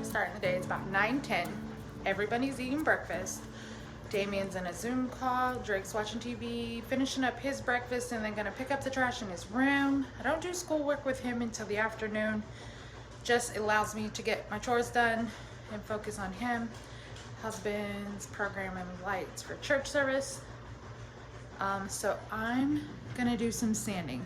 starting the day. It's about 9:10. Everybody's eating breakfast. Damien's in a Zoom call. Drake's watching TV, finishing up his breakfast, and then gonna pick up the trash in his room. I don't do schoolwork with him until the afternoon. Just allows me to get my chores done and focus on him. Husband's programming lights for church service. So I'm gonna do some sanding.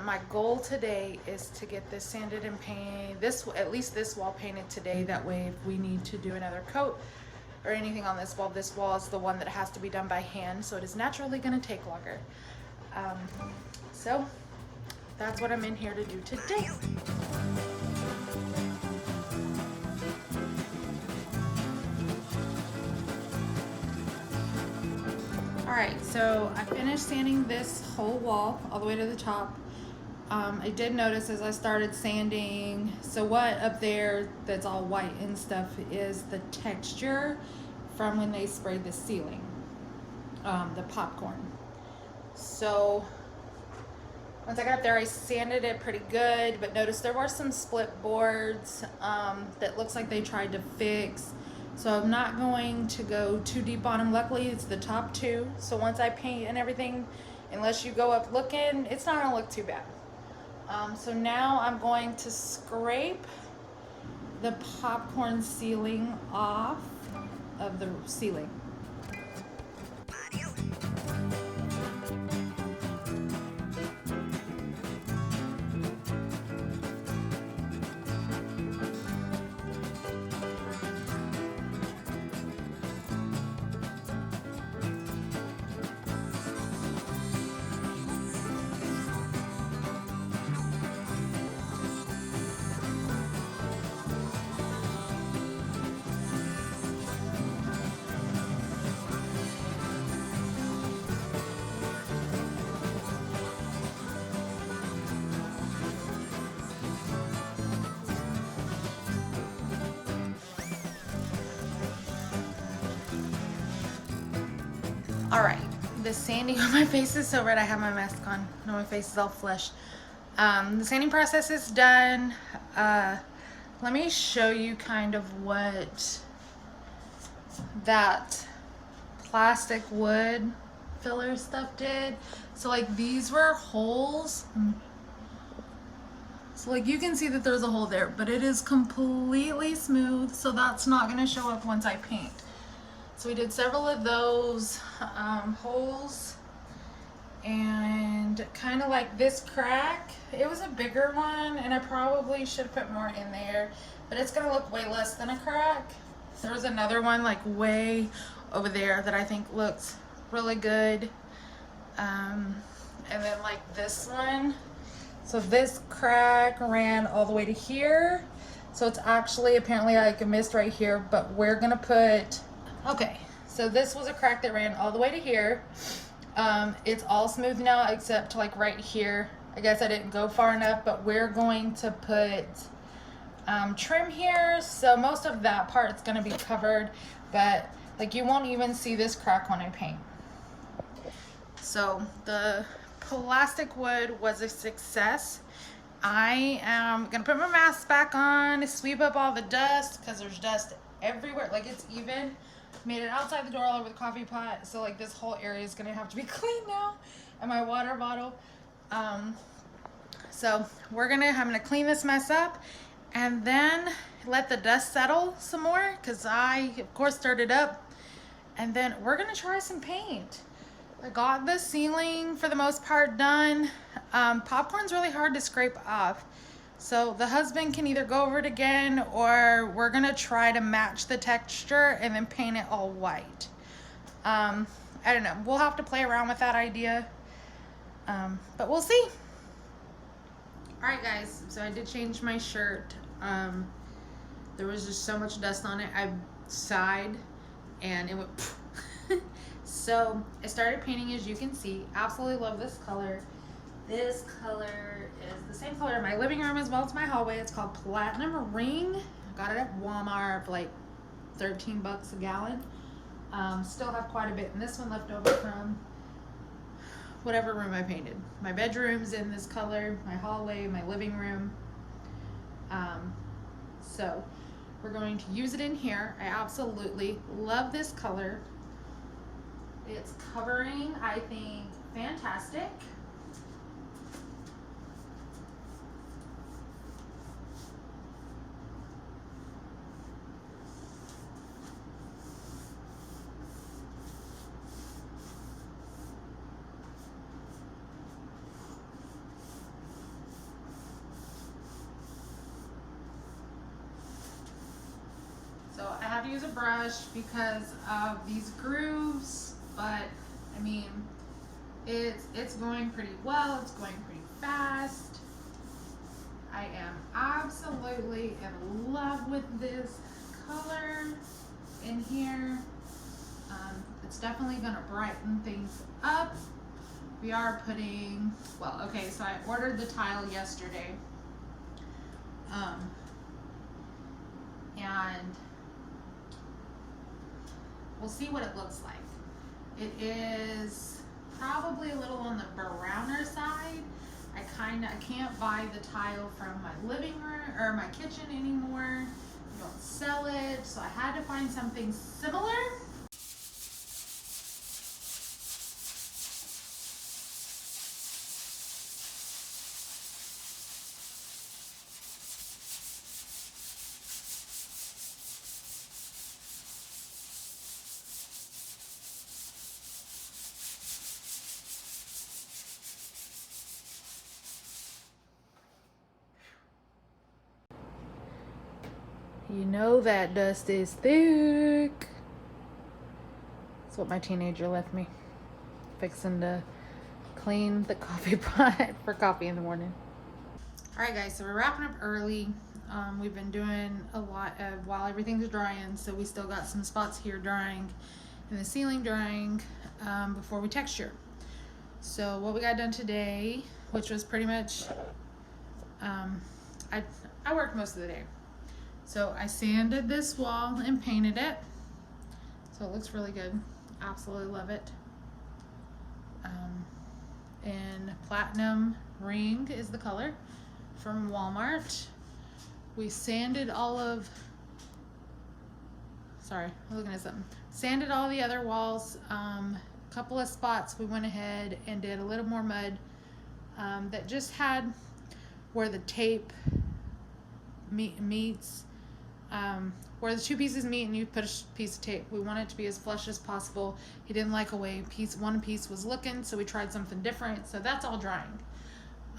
My goal today is to get this sanded and painted, at least this wall painted today. That way if we need to do another coat or anything on this wall is the one that has to be done by hand, so it is naturally going to take longer. So that's what I'm in here to do today. Alright, so I finished sanding this whole wall all the way to the top. I did notice as I started sanding, so what up there that's all white and stuff is the texture from when they sprayed the ceiling, the popcorn. So once I got up there, I sanded it pretty good, but notice there were some split boards that looks like they tried to fix. So I'm not going to go too deep on them. Luckily, it's the top two. So once I paint and everything, unless you go up looking, it's not gonna look too bad. So now I'm going to scrape the popcorn ceiling off of the ceiling. All right, the sanding on my face is so red. I have my mask on. No, my face is all flesh. The sanding process is done. Let me show you kind of what that plastic wood filler stuff did. So like these were holes. So like you can see that there's a hole there, but it is completely smooth. So that's not gonna show up once I paint. So we did several of those holes, and kind of like this crack, it was a bigger one and I probably should put more in there, but it's gonna look way less than a crack. There was another one like way over there that I think looks really good, and then like this one. So this crack ran all the way to here, so it's actually apparently like a mist right here, but we're gonna put, okay, so this was a crack that ran all the way to here. It's all smooth now except like right here. I guess I didn't go far enough, but we're going to put trim here, so most of that part is going to be covered, but like you won't even see this crack when I paint. So the plastic wood was a success. I am gonna put my mask back on, sweep up all the dust because there's dust everywhere. Like it's even made it outside the door all over the coffee pot, so like this whole area is gonna have to be clean now, and my water bottle. So I'm gonna clean this mess up and then let the dust settle some more, because I of course stirred it up, and then we're gonna try some paint. I got the ceiling for the most part done. Popcorn's really hard to scrape off, so the husband can either go over it again, or we're gonna try to match the texture and then paint it all white. I don't know, we'll have to play around with that idea, but we'll see. All right guys, so I did change my shirt. There was just so much dust on it, I sighed and it went so I started painting, as you can see. Absolutely love this color. This color is the same color in my living room as well as my hallway. It's called Platinum Ring. I got it at Walmart for like 13 bucks a gallon. Still have quite a bit in this one left over from whatever room I painted. My bedroom's in this color, my hallway, my living room. So We're going to use it in here. I absolutely love this color. It's covering, I think, fantastic. So I have to use a brush because of these grooves, but I mean, it's going pretty well. It's going pretty fast. I am absolutely in love with this color in here. It's definitely gonna brighten things up. We are putting, well, okay, so I ordered the tile yesterday. And we'll see what it looks like. It is probably a little on the browner side. I can't buy the tile from my living room or my kitchen anymore. They don't sell it, so I had to find something similar. You know that dust is thick. That's what my teenager left me. Fixing to clean the coffee pot for coffee in the morning. All right, guys, so we're wrapping up early. We've been doing a lot of while everything's drying, so we still got some spots here drying and the ceiling drying before we texture. So what we got done today, which was pretty much, I worked most of the day. So I sanded this wall and painted it. So it looks really good. Absolutely love it. And Platinum Ring is the color from Walmart. We sanded all of, sorry, I'm looking at something. Sanded all the other walls. Couple of spots we went ahead and did a little more mud that just had where the tape meets, where the two pieces meet and you put a piece of tape. We want it to be as flush as possible. He didn't like a way one piece was looking, so we tried something different. So that's all drying.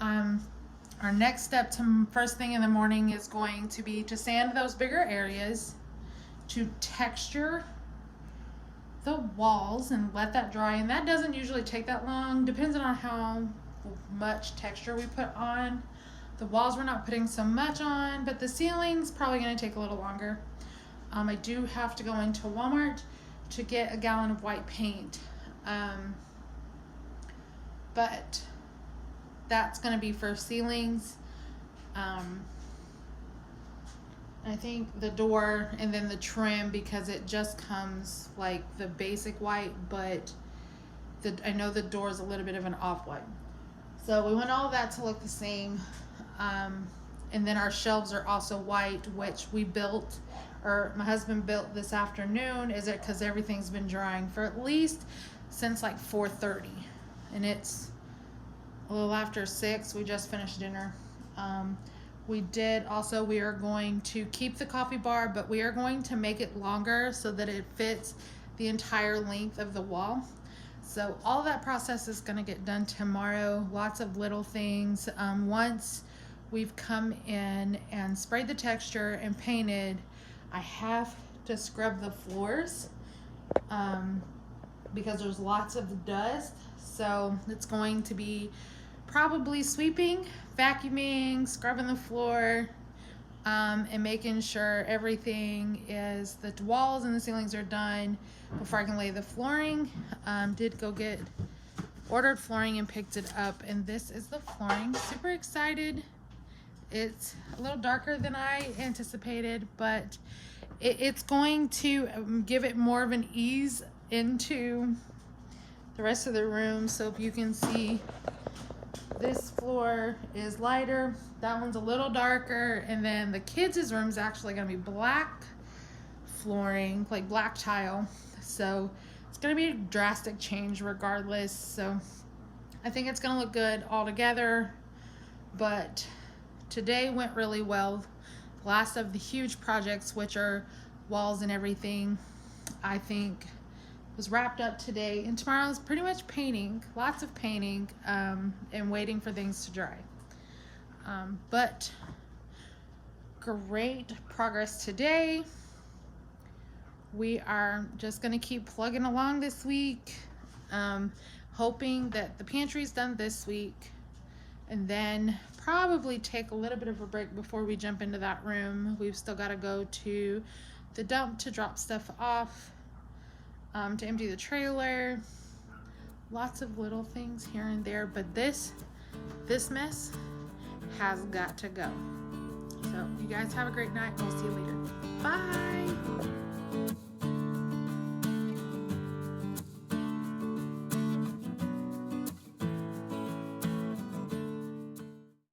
Our next step to first thing in the morning is going to be to sand those bigger areas, to texture the walls and let that dry. And that doesn't usually take that long, depends on how much texture we put on. The walls we're not putting so much on, but the ceiling's probably going to take a little longer. I do have to go into Walmart to get a gallon of white paint, but that's going to be for ceilings. I think the door and then the trim, because it just comes like the basic white, but I know the door is a little bit of an off-white. So we want all of that to look the same. And then our shelves are also white, which we built, or my husband built this afternoon. Is it because everything's been drying for at least since like 4:30, and it's a little after 6. We just finished dinner. We are going to keep the coffee bar, but we are going to make it longer so that it fits the entire length of the wall. So all that process is going to get done tomorrow. Lots of little things. Once we've come in and sprayed the texture and painted, I have to scrub the floors because there's lots of dust. So it's going to be probably sweeping, vacuuming, scrubbing the floor, and making sure everything is, the walls and the ceilings are done before I can lay the flooring. Did go ordered flooring and picked it up, and this is the flooring. Super excited. It's a little darker than I anticipated, but it's going to give it more of an ease into the rest of the room. So if you can see this floor is lighter. That one's a little darker. And then the kids' room is actually going to be black flooring, like black tile. So it's going to be a drastic change regardless. So I think it's going to look good all together. But today went really well. The last of the huge projects, which are walls and everything, I think was wrapped up today. And tomorrow's pretty much painting, lots of painting, and waiting for things to dry. But great progress today. We are just going to keep plugging along this week, hoping that the pantry's done this week, and then probably take a little bit of a break before we jump into that room. We've still got to go to the dump to drop stuff off, to empty the trailer. Lots of little things here and there, but this mess has got to go. So you guys have a great night. We'll see you later. Bye.